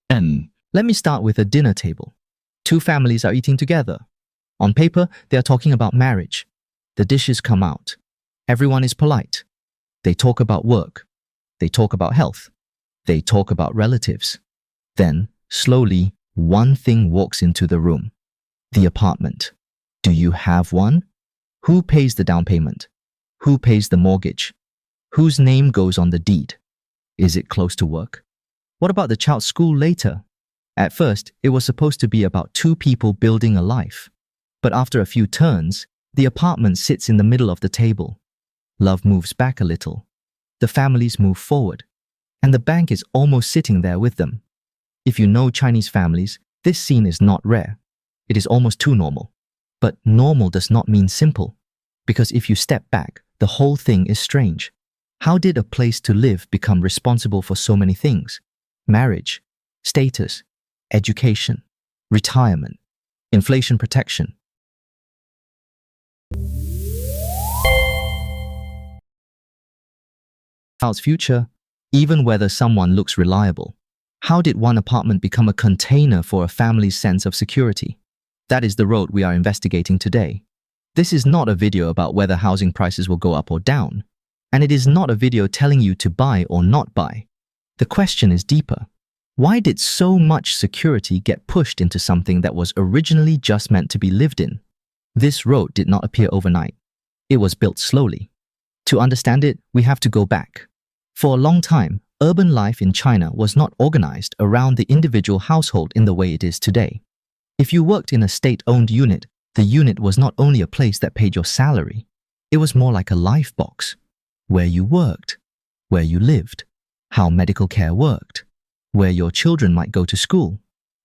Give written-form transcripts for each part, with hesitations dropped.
N. Let me start with a dinner table. Two families are eating together. On paper, they are talking about marriage. The dishes come out. Everyone is polite. They talk about work. They talk about health. They talk about relatives. Then, slowly, one thing walks into the room. The apartment. Do you have one? Who pays the down payment? Who pays the mortgage? Whose name goes on the deed? Is it close to work? What about the child's school later? At first, it was supposed to be about two people building a life. But after a few turns, the apartment sits in the middle of the table. Love moves back a little. The families move forward. And the bank is almost sitting there with them. If you know Chinese families, this scene is not rare. It is almost too normal. But normal does not mean simple. Because if you step back, the whole thing is strange. How did a place to live become responsible for so many things? Marriage, status, education, retirement, inflation protection. Child's future, even whether someone looks reliable. How did one apartment become a container for a family's sense of security? That is the road we are investigating today. This is not a video about whether housing prices will go up or down. And it is not a video telling you to buy or not buy. The question is deeper. Why did so much security get pushed into something that was originally just meant to be lived in? This road did not appear overnight. It was built slowly. To understand it, we have to go back. For a long time, urban life in China was not organized around the individual household in the way it is today. If you worked in a state-owned unit, the unit was not only a place that paid your salary, it was more like a life box. Where you worked, where you lived, how medical care worked, where your children might go to school,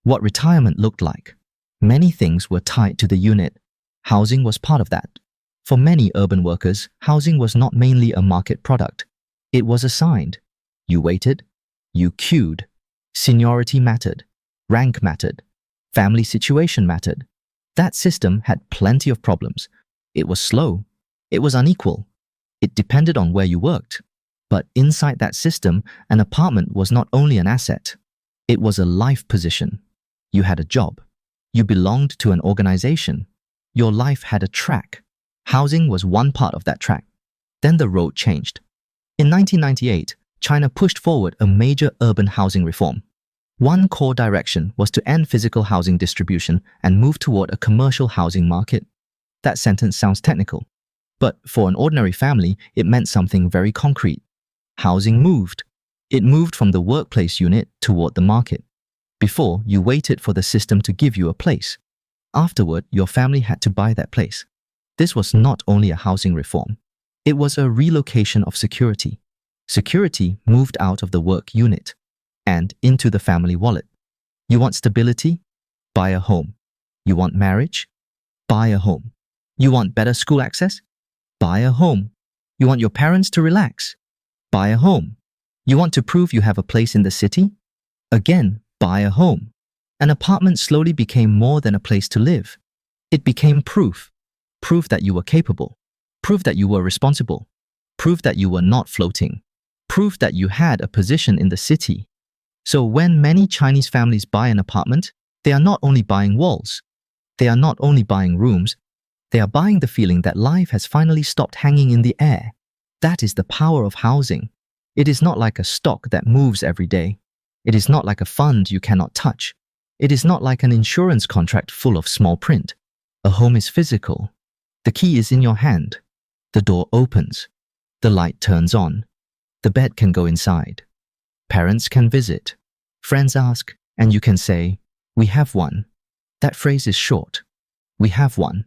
what retirement looked like. Many things were tied to the unit. Housing was part of that. For many urban workers, housing was not mainly a market product. It was assigned. You waited, you queued. Seniority mattered, rank mattered, family situation mattered. That system had plenty of problems. It was slow. It was unequal. It depended on where you worked. But inside that system, an apartment was not only an asset. It was a life position. You had a job. You belonged to an organization. Your life had a track. Housing was one part of that track. Then the road changed. In 1998, China pushed forward a major urban housing reform. One core direction was to end physical housing distribution and move toward a commercial housing market. That sentence sounds technical. But for an ordinary family, it meant something very concrete. Housing moved. It moved from the workplace unit toward the market. Before, you waited for the system to give you a place. Afterward, your family had to buy that place. This was not only a housing reform. It was a relocation of security. Security moved out of the work unit and into the family wallet. You want stability? Buy a home. You want marriage? Buy a home. You want better school access? Buy a home. You want your parents to relax? Buy a home. You want to prove you have a place in the city? Again, buy a home. An apartment slowly became more than a place to live. It became proof. Proof that you were capable. Proof that you were responsible. Proof that you were not floating. Proof that you had a position in the city. So when many Chinese families buy an apartment, they are not only buying walls. They are not only buying rooms. They are buying the feeling that life has finally stopped hanging in the air. That is the power of housing. It is not like a stock that moves every day. It is not like a fund you cannot touch. It is not like an insurance contract full of small print. A home is physical. The key is in your hand. The door opens. The light turns on. The bed can go inside. Parents can visit. Friends ask, and you can say, "We have one." That phrase is short. We have one.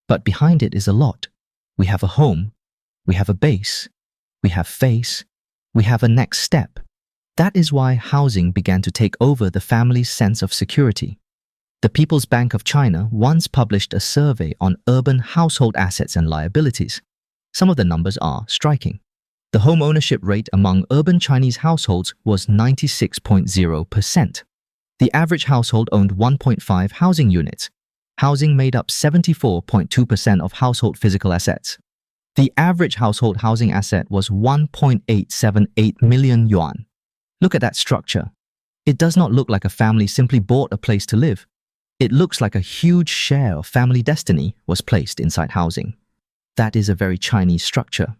But behind it is a lot. We have a home. We have a base. We have face. We have a next step. That is why housing began to take over the family's sense of security. The People's Bank of China once published a survey on urban household assets and liabilities. Some of the numbers are striking. The home ownership rate among urban Chinese households was 96.0%. The average household owned 1.5 housing units. Housing made up 74.2% of household physical assets. The average household housing asset was 1.878 million yuan. Look at that structure. It does not look like a family simply bought a place to live. It looks like a huge share of family destiny was placed inside housing. That is a very Chinese structure.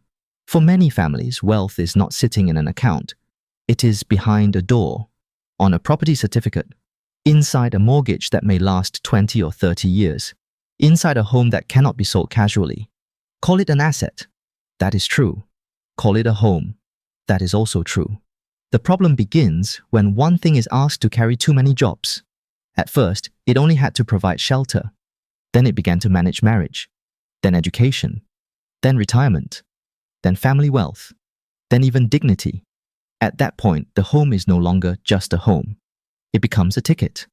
For many families, wealth is not sitting in an account. It is behind a door, on a property certificate, inside a mortgage that may last 20 or 30 years, inside a home that cannot be sold casually. Call it an asset. That is true. Call it a home. That is also true. The problem begins when one thing is asked to carry too many jobs. At first, it only had to provide shelter. Then it began to manage marriage, then education, then retirement, then family wealth, then even dignity. At that point, the home is no longer just a home. It becomes a ticket.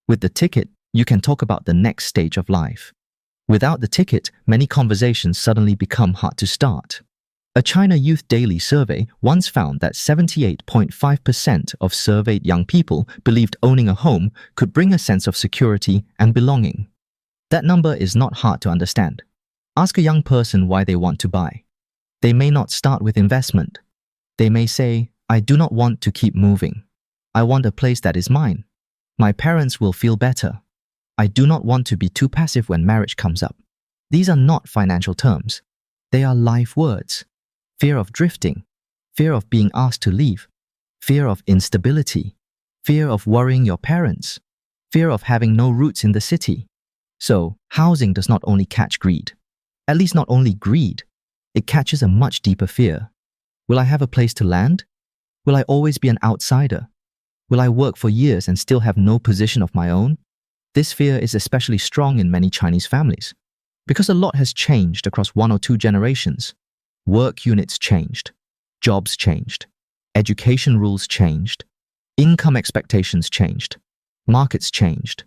With the ticket, you can talk about the next stage of life. Without the ticket, many conversations suddenly become hard to start. A China Youth Daily survey once found that 78.5% of surveyed young people believed owning a home could bring a sense of security and belonging. That number is not hard to understand. Ask a young person why they want to buy. They may not start with investment. They may say, "I do not want to keep moving. I want a place that is mine. My parents will feel better. I do not want to be too passive when marriage comes up." These are not financial terms. They are life words. Fear of drifting, fear of being asked to leave, fear of instability, fear of worrying your parents, fear of having no roots in the city. So, housing does not only catch greed, at least not only greed, it catches a much deeper fear. Will I have a place to land? Will I always be an outsider? Will I work for years and still have no position of my own? This fear is especially strong in many Chinese families, because a lot has changed across 1 or 2 generations. Work units changed, jobs changed, education rules changed, income expectations changed, markets changed.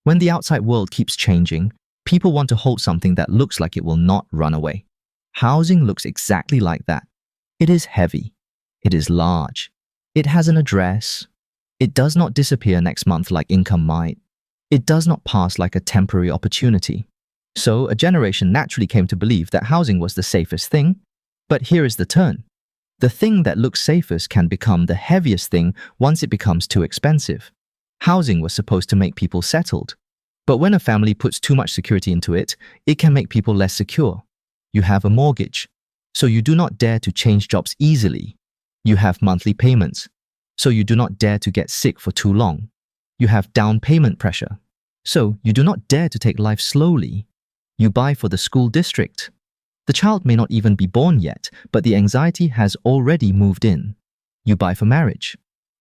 When the outside world keeps changing, people want to hold something that looks like it will not run away. Housing looks exactly like that. It is heavy. It is large. It has an address. It does not disappear next month like income might. It does not pass like a temporary opportunity. So a generation naturally came to believe that housing was the safest thing. But here is the turn. The thing that looks safest can become the heaviest thing once it becomes too expensive. Housing was supposed to make people settled. But when a family puts too much security into it, it can make people less secure. You have a mortgage, so you do not dare to change jobs easily. You have monthly payments, so you do not dare to get sick for too long. You have down payment pressure, so you do not dare to take life slowly. You buy for the school district. The child may not even be born yet, but the anxiety has already moved in. You buy for marriage.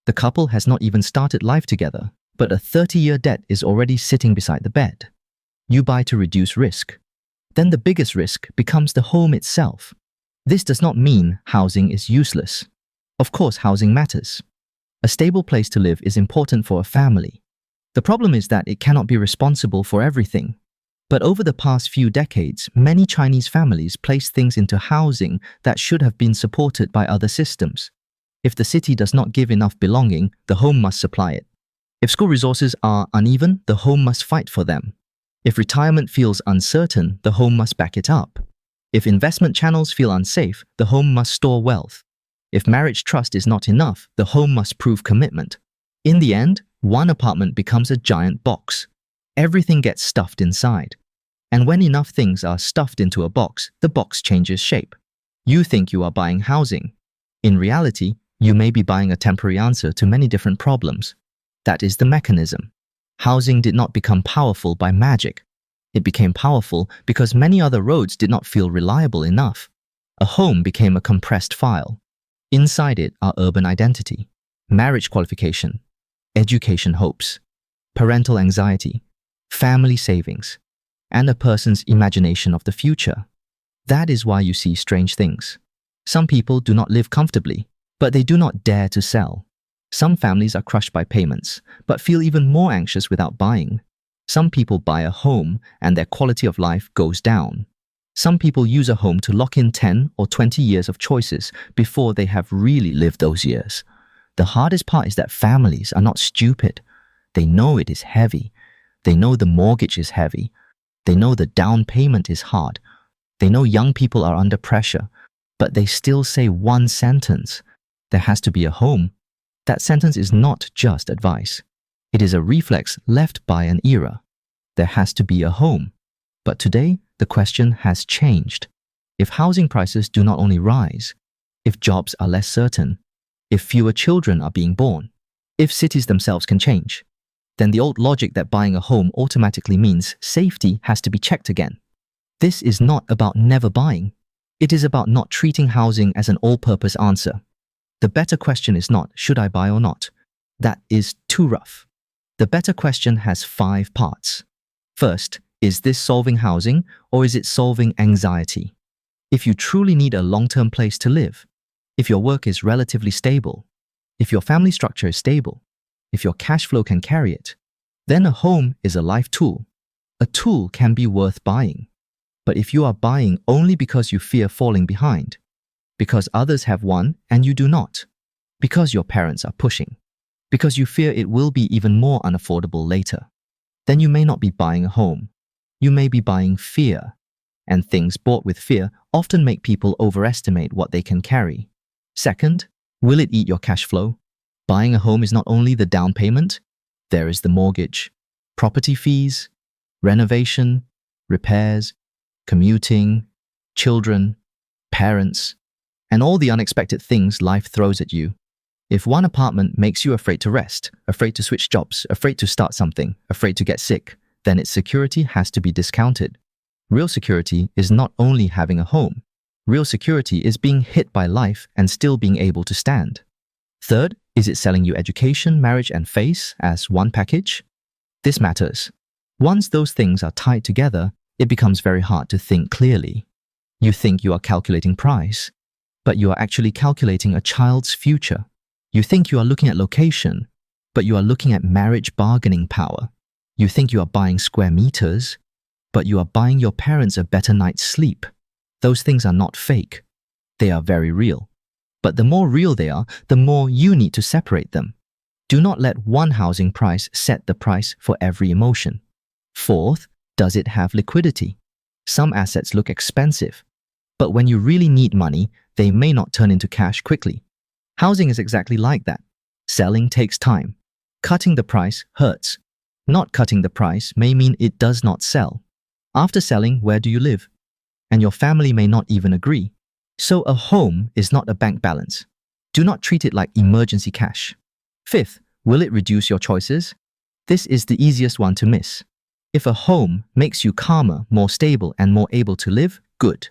The couple has not even started life together, but a 30-year debt is already sitting beside the bed. You buy to reduce risk. Then the biggest risk becomes the home itself. This does not mean housing is useless. Of course, housing matters. A stable place to live is important for a family. The problem is that it cannot be responsible for everything. But over the past few decades, many Chinese families place things into housing that should have been supported by other systems. If the city does not give enough belonging, the home must supply it. If school resources are uneven, the home must fight for them. If retirement feels uncertain, the home must back it up. If investment channels feel unsafe, the home must store wealth. If marriage trust is not enough, the home must prove commitment. In the end, one apartment becomes a giant box. Everything gets stuffed inside. And when enough things are stuffed into a box, the box changes shape. You think you are buying housing. In reality, you may be buying a temporary answer to many different problems. That is the mechanism. Housing did not become powerful by magic. It became powerful because many other roads did not feel reliable enough. A home became a compressed file. Inside it are urban identity, marriage qualification, education hopes, parental anxiety, family savings, and a person's imagination of the future. That is why you see strange things. Some people do not live comfortably, but they do not dare to sell. Some families are crushed by payments, but feel even more anxious without buying. Some people buy a home and their quality of life goes down. Some people use a home to lock in 10 or 20 years of choices before they have really lived those years. The hardest part is that families are not stupid. They know it is heavy. They know the mortgage is heavy. They know the down payment is hard. They know young people are under pressure, but they still say one sentence: there has to be a home. That sentence is not just advice. It is a reflex left by an era. There has to be a home. But today, the question has changed. If housing prices do not only rise, if jobs are less certain, if fewer children are being born, if cities themselves can change, then the old logic that buying a home automatically means safety has to be checked again. This is not about never buying. It is about not treating housing as an all-purpose answer. The better question is not, should I buy or not? That is too rough. The better question has 5 parts. First, is this solving housing or is it solving anxiety? If you truly need a long-term place to live, if your work is relatively stable, if your family structure is stable, if your cash flow can carry it, then a home is a life tool. A tool can be worth buying. But if you are buying only because you fear falling behind, because others have one and you do not, because your parents are pushing, because you fear it will be even more unaffordable later, then you may not be buying a home. You may be buying fear. And things bought with fear often make people overestimate what they can carry. Second, will it eat your cash flow? Buying a home is not only the down payment, there is the mortgage, property fees, renovation, repairs, commuting, children, parents, and all the unexpected things life throws at you. If one apartment makes you afraid to rest, afraid to switch jobs, afraid to start something, afraid to get sick, then its security has to be discounted. Real security is not only having a home. Real security is being hit by life and still being able to stand. Third, is it selling you education, marriage, and face as one package? This matters. Once those things are tied together, it becomes very hard to think clearly. You think you are calculating price, but you are actually calculating a child's future. You think you are looking at location, but you are looking at marriage bargaining power. You think you are buying square meters, but you are buying your parents a better night's sleep. Those things are not fake. They are very real. But the more real they are, the more you need to separate them. Do not let one housing price set the price for every emotion. Fourth, does it have liquidity? Some assets look expensive, but when you really need money, they may not turn into cash quickly. Housing is exactly like that. Selling takes time. Cutting the price hurts. Not cutting the price may mean it does not sell. After selling, where do you live? And your family may not even agree. So a home is not a bank balance. Do not treat it like emergency cash. Fifth, will it reduce your choices? This is the easiest one to miss. If a home makes you calmer, more stable, and more able to live, good.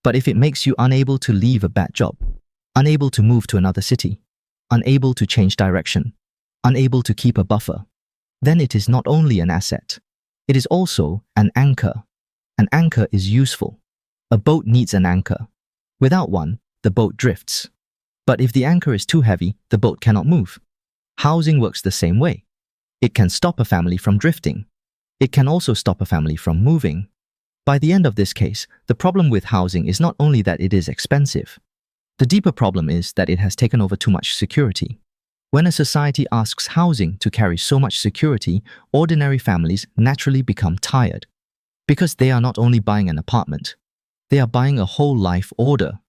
But if it makes you unable to leave a bad job, unable to move to another city, unable to change direction, unable to keep a buffer, then it is not only an asset, it is also an anchor. An anchor is useful. A boat needs an anchor. Without one, the boat drifts. But if the anchor is too heavy, the boat cannot move. Housing works the same way. It can stop a family from drifting. It can also stop a family from moving. By the end of this case, the problem with housing is not only that it is expensive. The deeper problem is that it has taken over too much security. When a society asks housing to carry so much security, ordinary families naturally become tired. Because they are not only buying an apartment, they are buying a whole life order.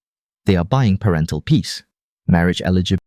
They are buying parental peace, marriage eligibility,